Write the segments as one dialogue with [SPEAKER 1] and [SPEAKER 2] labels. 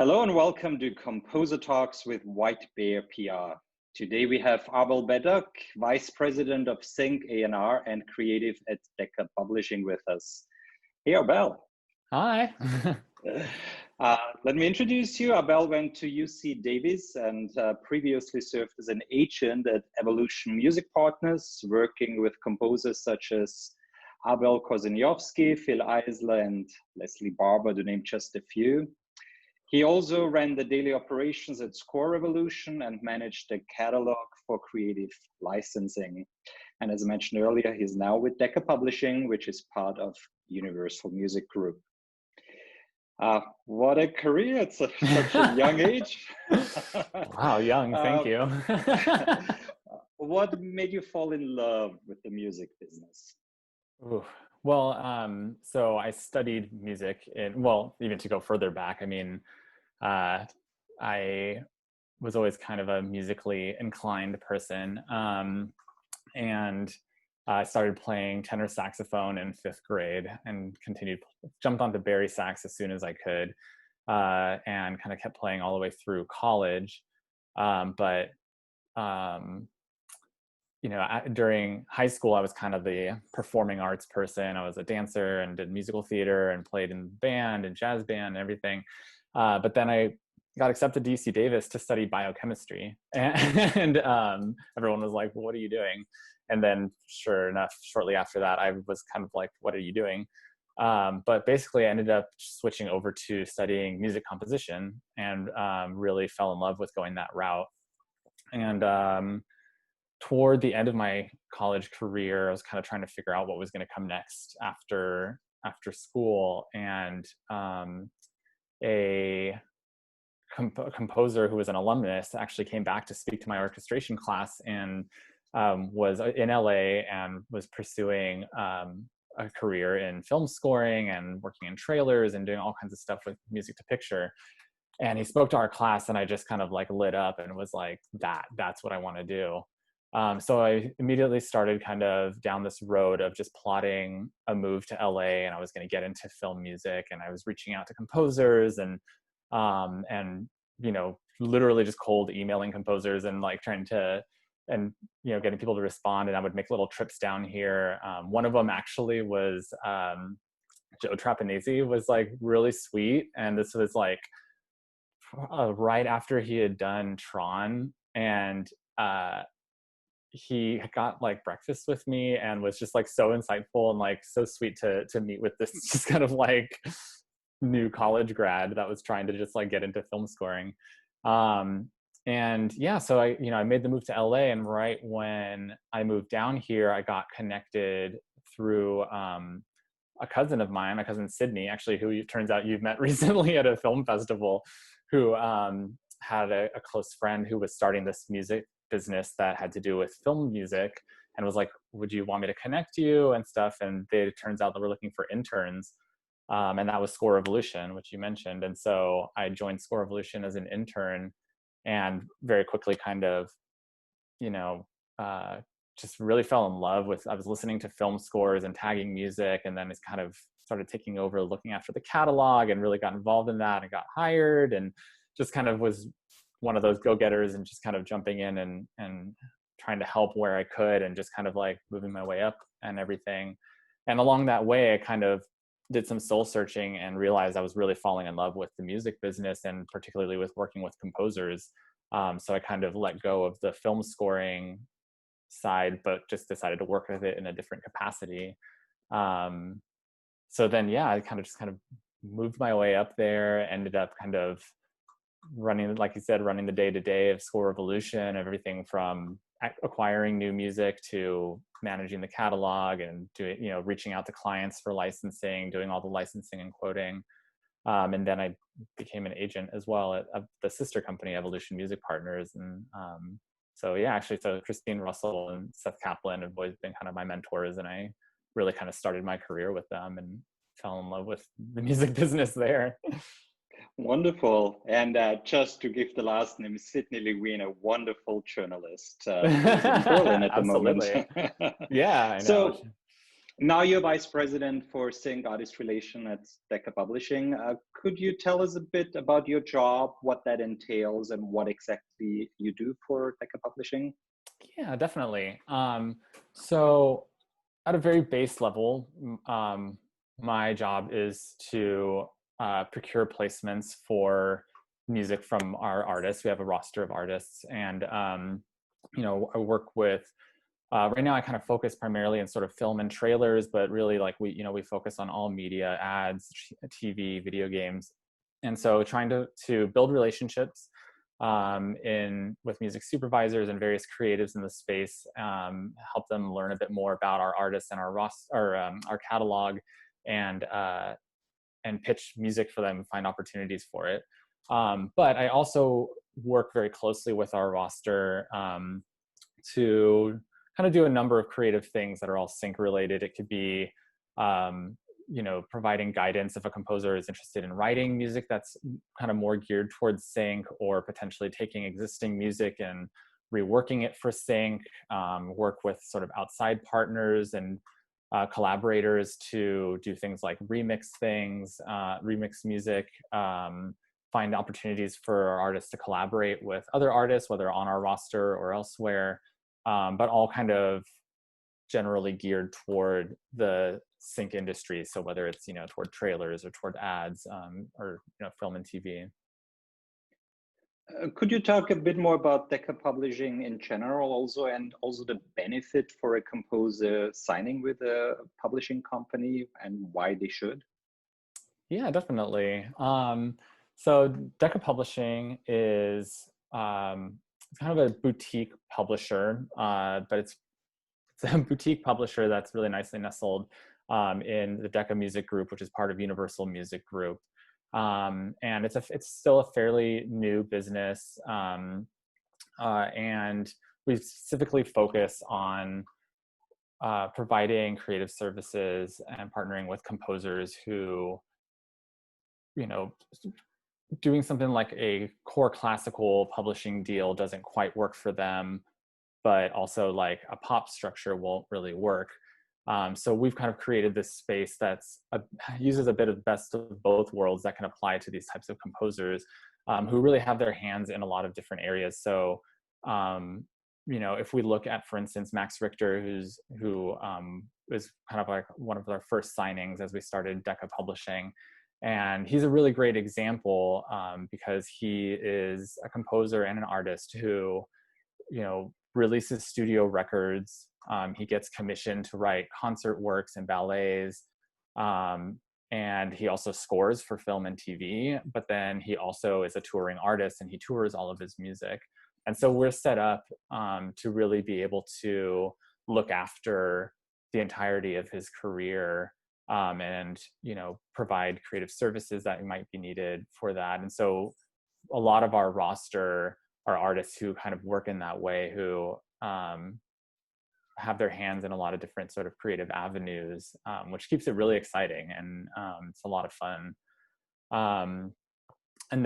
[SPEAKER 1] Hello and welcome to Composer Talks with White Bear PR. Today we have Arbel Bedak, Vice President of Sync A&R and Creative at Decca Publishing with us. Hey Arbel.
[SPEAKER 2] Hi.
[SPEAKER 1] Let me introduce you. Arbel went to UC Davis and previously served as an agent at Evolution Music Partners, working with composers such as Abel Korzeniowski, Phil Eisler, and Leslie Barber, to name just a few. He also ran the daily operations at Score Revolution and managed the catalog for creative licensing. And as I mentioned earlier, he's now with Decca Publishing, which is part of Universal Music Group. What a career at such a young age.
[SPEAKER 2] Wow, young, thank you.
[SPEAKER 1] What made you fall in love with the music business?
[SPEAKER 2] Ooh. Well, so I studied music even to go further back, I mean, I was always kind of a musically inclined person. And I started playing tenor saxophone in 5th grade and jumped onto bari sax as soon as I could, and kind of kept playing all the way through college. During high school, I was kind of the performing arts person. I was a dancer and did musical theater and played in band and jazz band and everything. But then I got accepted to UC Davis to study biochemistry. And everyone was like, well, what are you doing? And then sure enough, shortly after that, I was kind of like, what are you doing? But basically I ended up switching over to studying music composition and really fell in love with going that route. And toward the end of my college career, I was kind of trying to figure out what was going to come next after school. And a composer who was an alumnus actually came back to speak to my orchestration class and was in LA and was pursuing a career in film scoring and working in trailers and doing all kinds of stuff with music to picture. And he spoke to our class and I just kind of like lit up and was like, that's what I want to do. So I immediately started kind of down this road of just plotting a move to LA, and I was going to get into film music, and I was reaching out to composers and literally just cold emailing composers and like getting people to respond. And I would make little trips down here. One of them actually was Joe Trapanese was like really sweet. And this was like right after he had done Tron, and he got like breakfast with me and was just like so insightful and like so sweet to meet with this just kind of like new college grad that was trying to just like get into film scoring. And yeah, so I made the move to LA, and right when I moved down here, I got connected through a cousin of mine, my cousin Sydney, actually, who it turns out you've met recently at a film festival, who had a close friend who was starting this music business that had to do with film music, and was like, would you want me to connect you and stuff? And it turns out that we're looking for interns. And that was Score Revolution, which you mentioned. And so I joined Score Revolution as an intern and very quickly kind of, just really fell in love with, I was listening to film scores and tagging music, and then it's kind of started taking over looking after the catalog and really got involved in that and got hired and just kind of was one of those go-getters and just kind of jumping in and trying to help where I could and just kind of like moving my way up and everything. And along that way, I kind of did some soul searching and realized I was really falling in love with the music business and particularly with working with composers. So I kind of let go of the film scoring side, but just decided to work with it in a different capacity. So then, yeah, I kind of moved my way up there, ended up kind of running, like you said, running the day-to-day of Score Revolution, everything from acquiring new music to managing the catalog and doing, reaching out to clients for licensing, doing all the licensing and quoting. And then I became an agent as well at the sister company, Evolution Music Partners. And so Christine Russell and Seth Kaplan have always been kind of my mentors, and I really kind of started my career with them and fell in love with the music business there.
[SPEAKER 1] Wonderful. And just to give the last name, Sydney Lewin, a wonderful journalist who's in Berlin at the moment.
[SPEAKER 2] Yeah, I know.
[SPEAKER 1] Now you're vice president for Sync Artist Relation at Decca Publishing. Could you tell us a bit about your job, what that entails, and what exactly you do for Decca Publishing?
[SPEAKER 2] Yeah, definitely. So at a very base level, my job is to procure placements for music from our artists. We have a roster of artists, and I work with. Right now, I kind of focus primarily in sort of film and trailers, but really, like we focus on all media, ads, TV, video games, and so trying to build relationships with music supervisors and various creatives in the space, help them learn a bit more about our artists and our catalog, and pitch music for them, find opportunities for it. But I also work very closely with our roster to kind of do a number of creative things that are all sync related. It could be providing guidance if a composer is interested in writing music that's kind of more geared towards sync, or potentially taking existing music and reworking it for sync, work with sort of outside partners and collaborators to do things like remix music, find opportunities for our artists to collaborate with other artists, whether on our roster or elsewhere, but all kind of generally geared toward the sync industry. So whether it's, toward trailers or toward ads, or, film and TV.
[SPEAKER 1] Could you talk a bit more about Decca Publishing in general also, and also the benefit for a composer signing with a publishing company and why they should?
[SPEAKER 2] Yeah, definitely. So Decca Publishing is it's kind of a boutique publisher, but it's a boutique publisher that's really nicely nestled in the Decca Music Group, which is part of Universal Music Group. And it's still a fairly new business, and we specifically focus on providing creative services and partnering with composers who, doing something like a core classical publishing deal doesn't quite work for them, but also like a pop structure won't really work. So we've kind of created this space that's uses a bit of best of both worlds that can apply to these types of composers who really have their hands in a lot of different areas. So, if we look at, for instance, Max Richter, who is kind of like one of our first signings as we started Decca Publishing. And he's a really great example because he is a composer and an artist who, releases studio records. He gets commissioned to write concert works and ballets. And he also scores for film and TV, but then he also is a touring artist and he tours all of his music. And so we're set up to really be able to look after the entirety of his career, and provide creative services that might be needed for that. And so a lot of our roster are artists who kind of work in that way, who have their hands in a lot of different sort of creative avenues, which keeps it really exciting, and it's a lot of fun. And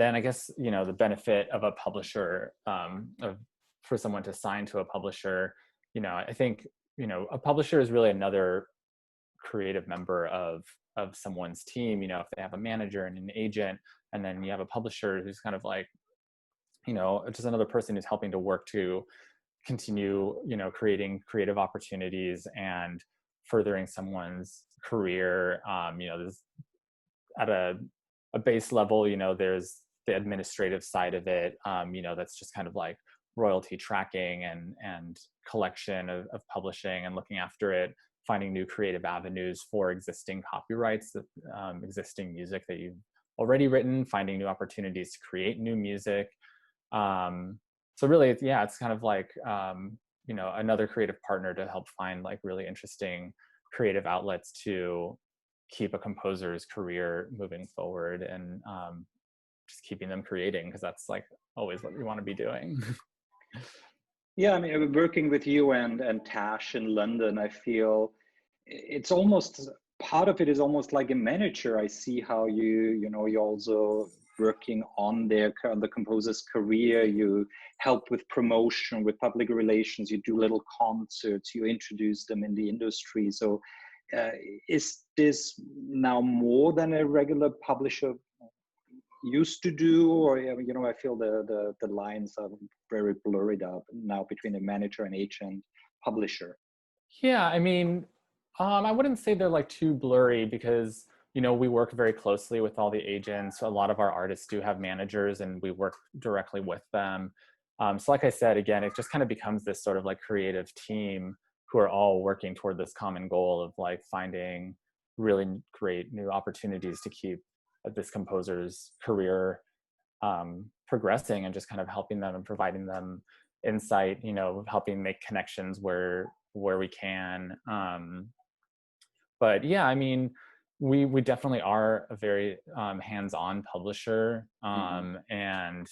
[SPEAKER 2] then I guess, the benefit of a publisher, for someone to sign to a publisher, I think, a publisher is really another creative member of someone's team. If they have a manager and an agent, and then you have a publisher who's kind of like, just another person who's helping to work to continue, creating creative opportunities and furthering someone's career. There's at a base level, there's the administrative side of it, that's just kind of like royalty tracking and collection of publishing and looking after it, finding new creative avenues for existing copyrights, existing music that you've already written, finding new opportunities to create new music. So really, it's kind of like, another creative partner to help find like really interesting creative outlets to keep a composer's career moving forward, and just keeping them creating, because that's like always what we want to be doing.
[SPEAKER 1] Yeah, I mean, working with you and Tash in London, I feel it's almost, part of it is almost like a manager. I see how you're also working on the composer's career. You help with promotion, with public relations. You do little concerts. You introduce them in the industry. So is this now more than a regular publisher used to do, or I feel the lines are very blurred up now between a manager and agent publisher.
[SPEAKER 2] Yeah, I mean, I wouldn't say they're like too blurry because we work very closely with all the agents. A lot of our artists do have managers, and we work directly with them. So like I said, again, it just kind of becomes this sort of like creative team who are all working toward this common goal of like finding really great new opportunities to keep this composer's career progressing, and just kind of helping them and providing them insight, helping make connections where we can. But yeah, I mean, we definitely are a very hands-on publisher. And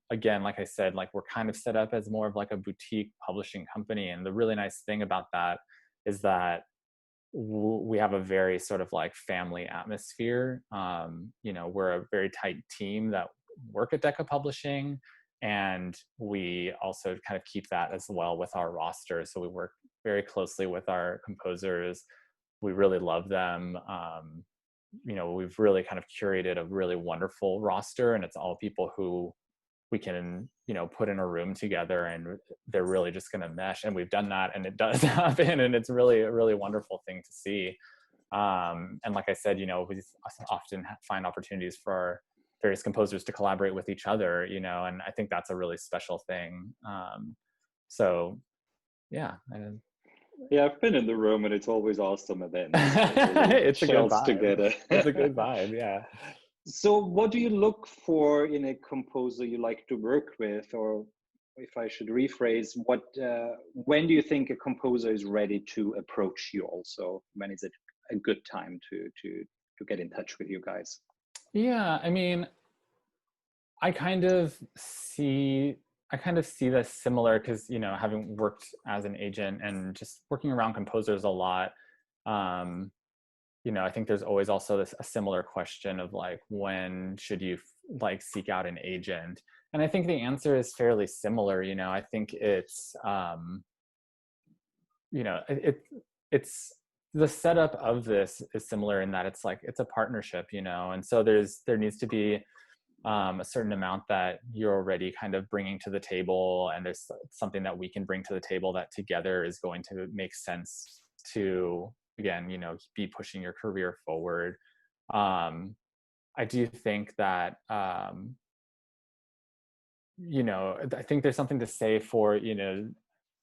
[SPEAKER 2] again, like I said, like we're kind of set up as more of like a boutique publishing company. And the really nice thing about that is that we have a very sort of like family atmosphere. We're a very tight team that work at Decca Publishing, and we also kind of keep that as well with our roster. So we work very closely with our composers. We really love them. We've really kind of curated a really wonderful roster, and it's all people who we can, put in a room together and they're really just going to mesh. And we've done that, and it does happen. And it's really a really wonderful thing to see. And like I said, we often find opportunities for our various composers to collaborate with each other, and I think that's a really special thing. So yeah.
[SPEAKER 1] Yeah, I've been in the room, and it's always awesome event.
[SPEAKER 2] It's a good vibe.
[SPEAKER 1] Together.
[SPEAKER 2] It's a good vibe, yeah.
[SPEAKER 1] So what do you look for in a composer you like to work with? Or if I should rephrase, when do you think a composer is ready to approach you also? When is it a good time to get in touch with you guys?
[SPEAKER 2] Yeah, I mean, I kind of see this similar because, having worked as an agent and just working around composers a lot, I think there's always also a similar question of like, when should you like seek out an agent? And I think the answer is fairly similar. I think it's, it's the setup of this is similar in that it's like, it's a partnership, and so there needs to be a certain amount that you're already kind of bringing to the table, and there's something that we can bring to the table that together is going to make sense to, again, be pushing your career forward. I do think that, I think there's something to say for,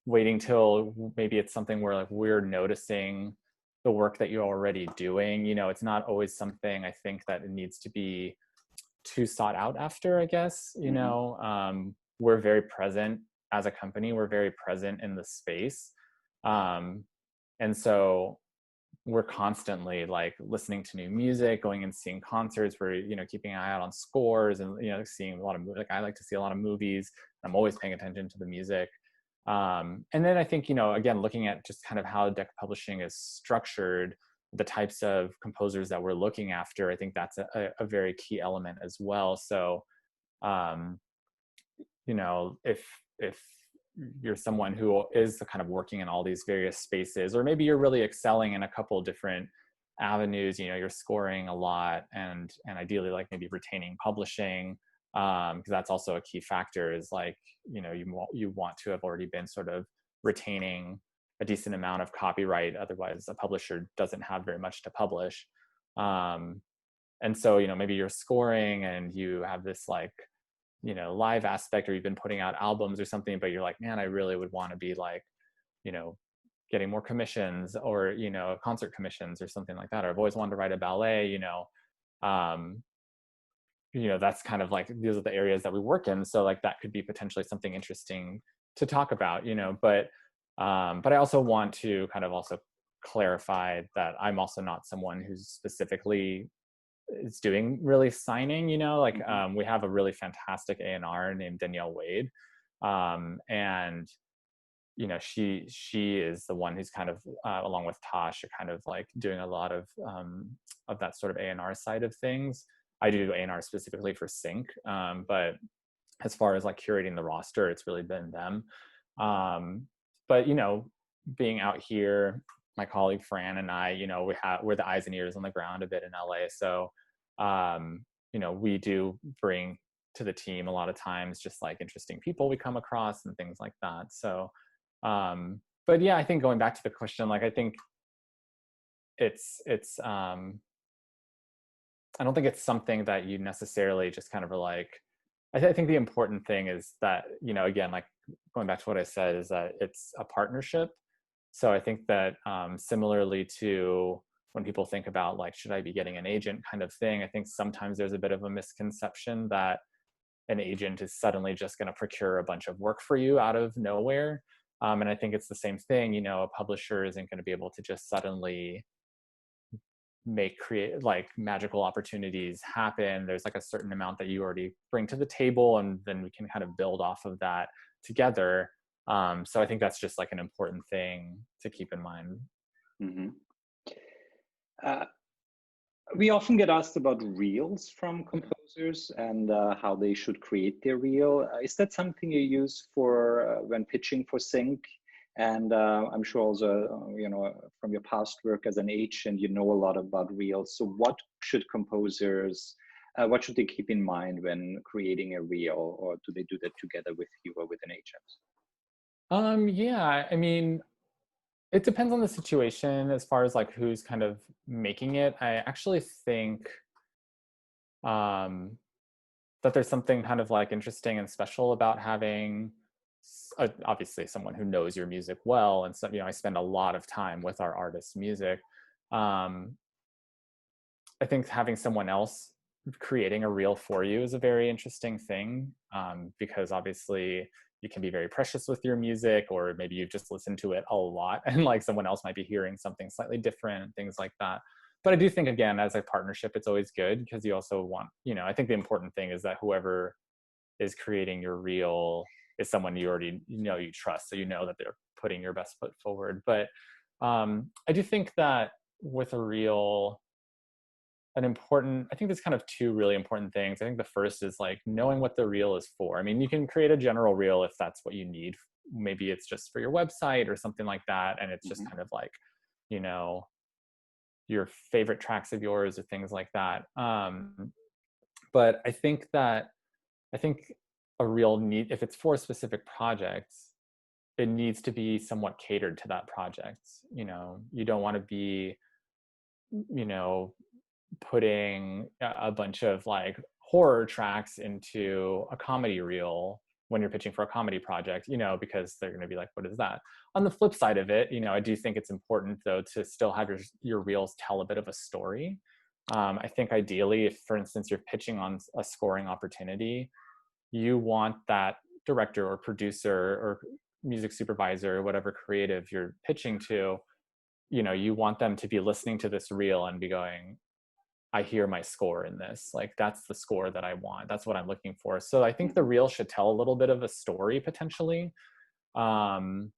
[SPEAKER 2] waiting till maybe it's something where like we're noticing the work that you're already doing. It's not always something I think that it needs to be too sought out after, I guess. We're very present as a company. We're very present in the space. And so we're constantly like listening to new music, going and seeing concerts. We're, keeping an eye out on scores, and, seeing a lot of, like I like to see a lot of movies. I'm always paying attention to the music. And then I think, again, looking at just kind of how Decca Publishing is structured, the types of composers that we're looking after, I think that's a very key element as well. So, if you're someone who is kind of working in all these various spaces, or maybe you're really excelling in a couple different avenues, you're scoring a lot, and ideally like maybe retaining publishing, because that's also a key factor, is like, you want to have already been sort of retaining a decent amount of copyright. Otherwise a publisher doesn't have very much to publish. And so, maybe you're scoring and you have this like, live aspect, or you've been putting out albums or something, but you're like, man, I really would want to be like, getting more commissions, or, concert commissions or something like that. Or I've always wanted to write a ballet, that's kind of like, these are the areas that we work in. So like that could be potentially something interesting to talk about, but I also want to kind of also clarify that I'm also not someone who's specifically is doing really signing, we have a really fantastic A&R named Danielle Wade. And, she is the one who's kind of, along with Tosh, kind of like doing a lot of that sort of A&R side of things. I do A&R specifically for Sync. But as far as like curating the roster, it's really been them. But, being out here, my colleague Fran and I, we're the eyes and ears on the ground a bit in LA. So, we do bring to the team a lot of times just like interesting people we come across and things like that. So, but yeah, I think going back to the question, like, I think it's I don't think it's something that you necessarily just kind of are like, I think the important thing is that, again, like going back to what I said, is that it's a partnership. So I think that similarly to when people think about like, should I be getting an agent kind of thing, I think sometimes there's a bit of a misconception that an agent is suddenly just going to procure a bunch of work for you out of nowhere. And I think it's the same thing, a publisher isn't going to be able to just suddenly create like magical opportunities happen. There's like a certain amount that you already bring to the table, and then we can kind of build off of that together. So I think that's just like an important thing to keep in mind.
[SPEAKER 1] Mm-hmm. We often get asked about reels from composers and how they should create their reel. Is that something you use for when pitching for sync? And I'm sure also, from your past work as an agent, you know a lot about reels. So what should composers, what should they keep in mind when creating a reel, or do they do that together with you or with an agent?
[SPEAKER 2] Yeah, I mean, it depends on the situation as far as like who's kind of making it. I actually think that there's something kind of like interesting and special about having obviously someone who knows your music well. And so, I spend a lot of time with our artists' music. I think having someone else creating a reel for you is a very interesting thing, because obviously you can be very precious with your music, or maybe you've just listened to it a lot and like someone else might be hearing something slightly different and things like that. But I do think, again, as a partnership, it's always good because you also want, I think the important thing is that whoever is creating your reel is someone you already you trust, so that they're putting your best foot forward. But I do think that with a reel, I think there's kind of two really important things. I think the first is like knowing what the reel is for. I mean, you can create a general reel if that's what you need. Maybe it's just for your website or something like that, and it's just kind of like, your favorite tracks of yours or things like that. But I think a reel if it's for specific projects, it needs to be somewhat catered to that project. You don't want to be, putting a bunch of like horror tracks into a comedy reel when you're pitching for a comedy project, because they're going to be like, what is that? On the flip side of it, I do think it's important though to still have your reels tell a bit of a story. I think ideally, if for instance you're pitching on a scoring opportunity, you want that director or producer or music supervisor or whatever creative you're pitching to, you want them to be listening to this reel and be going, I hear my score in this. Like, that's the score that I want. That's what I'm looking for. So I think the reel should tell a little bit of a story potentially. And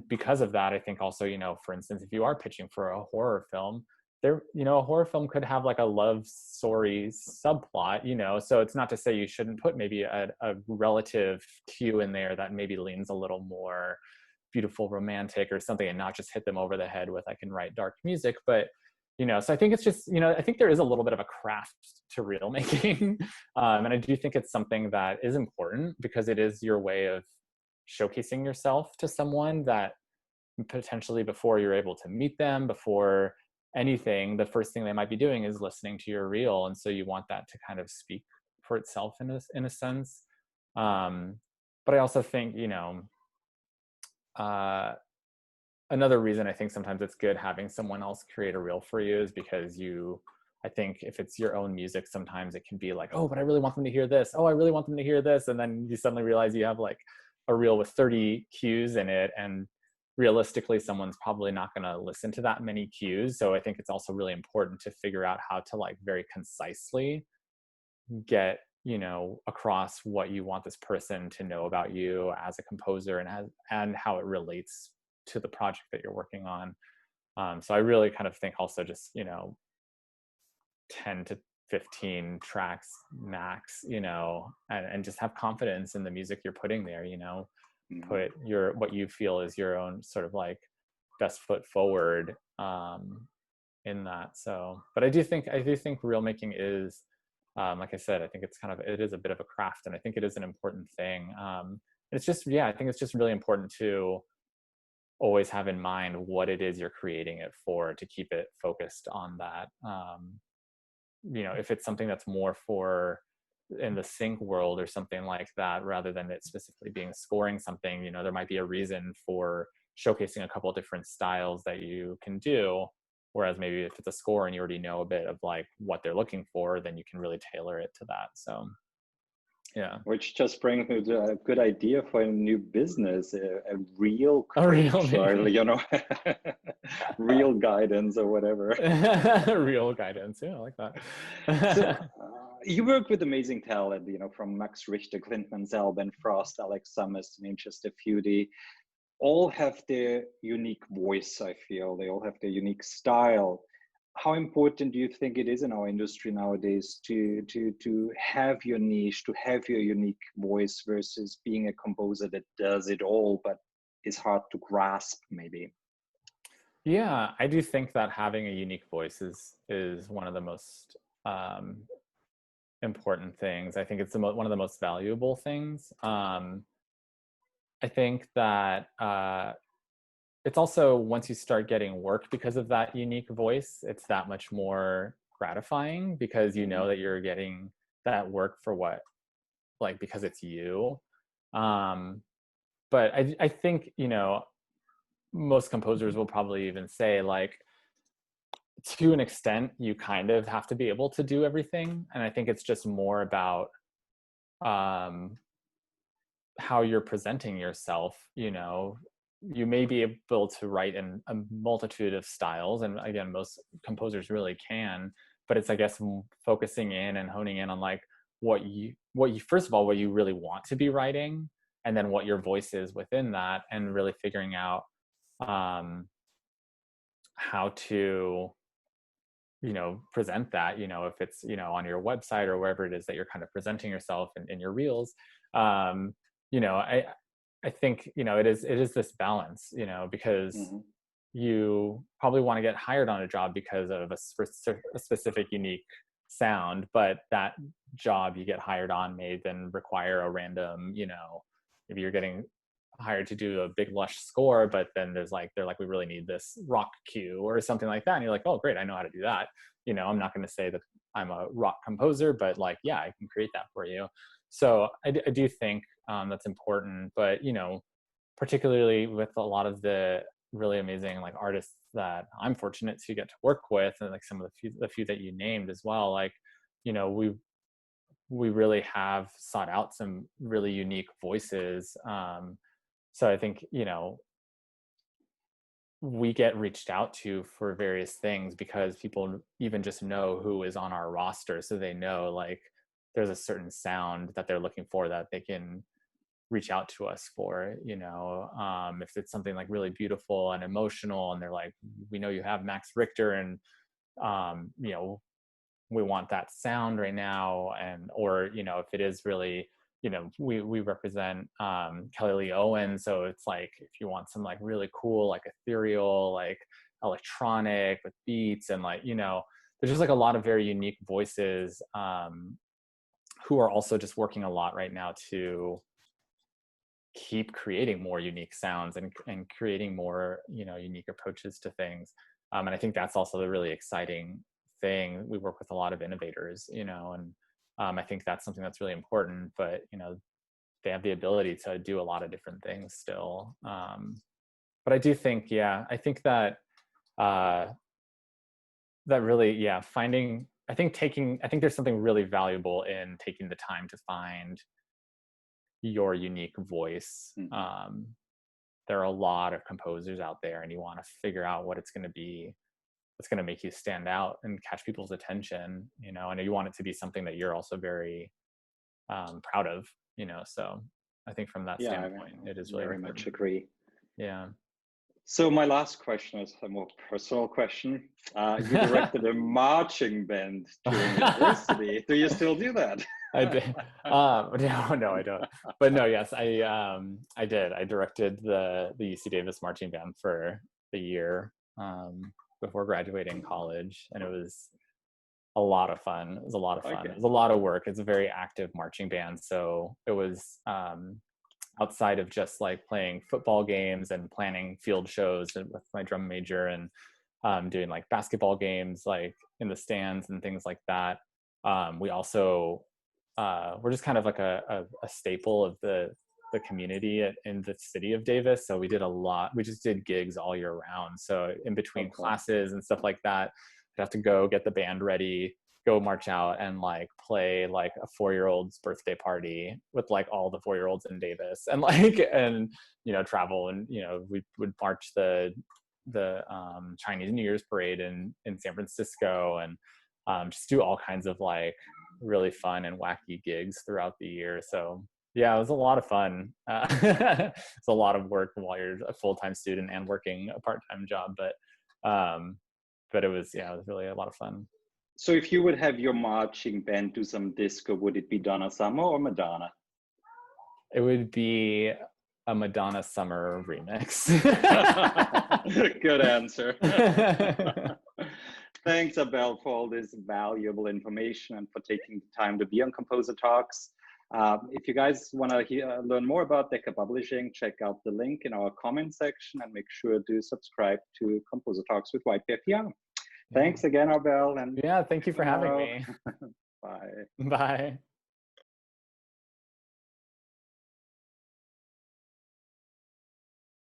[SPEAKER 2] because of that, I think also, for instance, if you are pitching for a horror film, a horror film could have like a love story subplot, so it's not to say you shouldn't put maybe a relative cue in there that maybe leans a little more beautiful romantic or something, and not just hit them over the head with, I can write dark music. But so I think it's just, I think there is a little bit of a craft to reel making. And I do think it's something that is important because it is your way of showcasing yourself to someone that potentially before you're able to meet them, before anything, the first thing they might be doing is listening to your reel. And so you want that to kind of speak for itself in a sense. But I also think, another reason I think sometimes it's good having someone else create a reel for you is because I think if it's your own music, sometimes it can be like, oh, but I really want them to hear this. Oh, I really want them to hear this. And then you suddenly realize you have like a reel with 30 cues in it. And realistically, someone's probably not going to listen to that many cues. So I think it's also really important to figure out how to like very concisely get, across what you want this person to know about you as a composer and how it relates to the project that you're working on. So I really kind of think also just, 10 to 15 tracks max, and just have confidence in the music you're putting there, put what you feel is your own sort of like best foot forward in that. So, but I do think reel making is, like I said, I think it is a bit of a craft, and I think it is an important thing. It's just, yeah, I think it's just really important to always have in mind what it is you're creating it for, to keep it focused on that. If it's something that's more for in the sync world or something like that, rather than it specifically being scoring something, there might be a reason for showcasing a couple different styles that you can do. Whereas maybe if it's a score and you already know a bit of like what they're looking for, then you can really tailor it to that. So, yeah.
[SPEAKER 1] Which just brings me to a good idea for a new business, a real
[SPEAKER 2] A real
[SPEAKER 1] coach, or, real guidance or whatever.
[SPEAKER 2] Real guidance. Yeah, I like that.
[SPEAKER 1] So you work with amazing talent, from Max Richter, Clint Mansell, Ben Frost, Alex Summers, to name just a few. They all have their unique voice, I feel. They all have their unique style. How important do you think it is in our industry nowadays to have your niche, to have your unique voice, versus being a composer that does it all but is hard to grasp, maybe?
[SPEAKER 2] Yeah, I do think that having a unique voice is one of the most important things. I think it's one of the most valuable things. I think that it's also, once you start getting work because of that unique voice, it's that much more gratifying, because you know that you're getting that work for because it's you. But I think, most composers will probably even say, like, to an extent, you kind of have to be able to do everything. And I think it's just more about how you're presenting yourself. You may be able to write in a multitude of styles, and again, most composers really can, but it's, I guess, focusing in and honing in on like what you first of all, what you really want to be writing, and then what your voice is within that, and really figuring out how to present that, if it's on your website or wherever it is that you're kind of presenting yourself in your reels. I think it is this balance, because you probably want to get hired on a job because of a specific unique sound, but that job you get hired on may then require a random, if you're getting hired to do a big lush score, but then they're like, we really need this rock cue or something like that, and you're like, oh great, I know how to do that. I'm not going to say that I'm a rock composer, but like, yeah, I can create that for you. So I do think that's important. But particularly with a lot of the really amazing like artists that I'm fortunate to get to work with, and like some of the few that you named as well, like we really have sought out some really unique voices. So I think, we get reached out to for various things because people even just know who is on our roster. So they know like there's a certain sound that they're looking for that they can reach out to us for, if it's something like really beautiful and emotional, and they're like, we know you have Max Richter, and, we want that sound right now. Or if it is really, we represent Kelly Lee Owen, so it's like if you want some like really cool, like ethereal, like electronic with beats, and like there's just like a lot of very unique voices who are also just working a lot right now to keep creating more unique sounds and creating more unique approaches to things. And I think that's also the really exciting thing. We work with a lot of innovators, and I think that's something that's really important, but they have the ability to do a lot of different things still. But I do think, I think that that really, finding, I think there's something really valuable in taking the time to find your unique voice. There are a lot of composers out there, and you want to figure out what it's going to be that's going to make you stand out and catch people's attention, and you want it to be something that you're also very proud of, so I think from that standpoint, it is really
[SPEAKER 1] very
[SPEAKER 2] important.
[SPEAKER 1] much agree.
[SPEAKER 2] Yeah.
[SPEAKER 1] So my last question is a more personal question. You directed a marching band during university. Do you still do that?
[SPEAKER 2] I did. No, I don't. But no, yes, I did. I directed the UC Davis marching band for the year before graduating college, and it was a lot of fun. It was a lot of fun.
[SPEAKER 1] Okay.
[SPEAKER 2] It was a lot of work. It's a very active marching band, so it was outside of just like playing football games and planning field shows with my drum major and doing like basketball games like in the stands and things like that. We also we're just kind of like a staple of the community in the city of Davis. So we just did gigs all year round. So in between classes and stuff like that, I'd have to go get the band ready, go march out and like play like a 4-year-old's birthday party with like all the 4-year-olds in Davis and like, and, you know, travel. And, you know, we would march the Chinese New Year's parade in San Francisco, and just do all kinds of like really fun and wacky gigs throughout the year. So yeah, it was a lot of fun. It's a lot of work while you're a full-time student and working a part-time job, but it was really a lot of fun.
[SPEAKER 1] So if you would have your marching band do some disco, would it be Donna Summer or Madonna?
[SPEAKER 2] It would be a Madonna Summer remix.
[SPEAKER 1] Good answer. Thanks, Arbel, for all this valuable information and for taking the time to be on Composer Talks. If you guys want to learn more about Decca Publishing, check out the link in our comment section and make sure to subscribe to Composer Talks with YPFPR. Thanks again, Arbel. And
[SPEAKER 2] yeah, thank you for having me.
[SPEAKER 1] Bye.
[SPEAKER 2] Bye.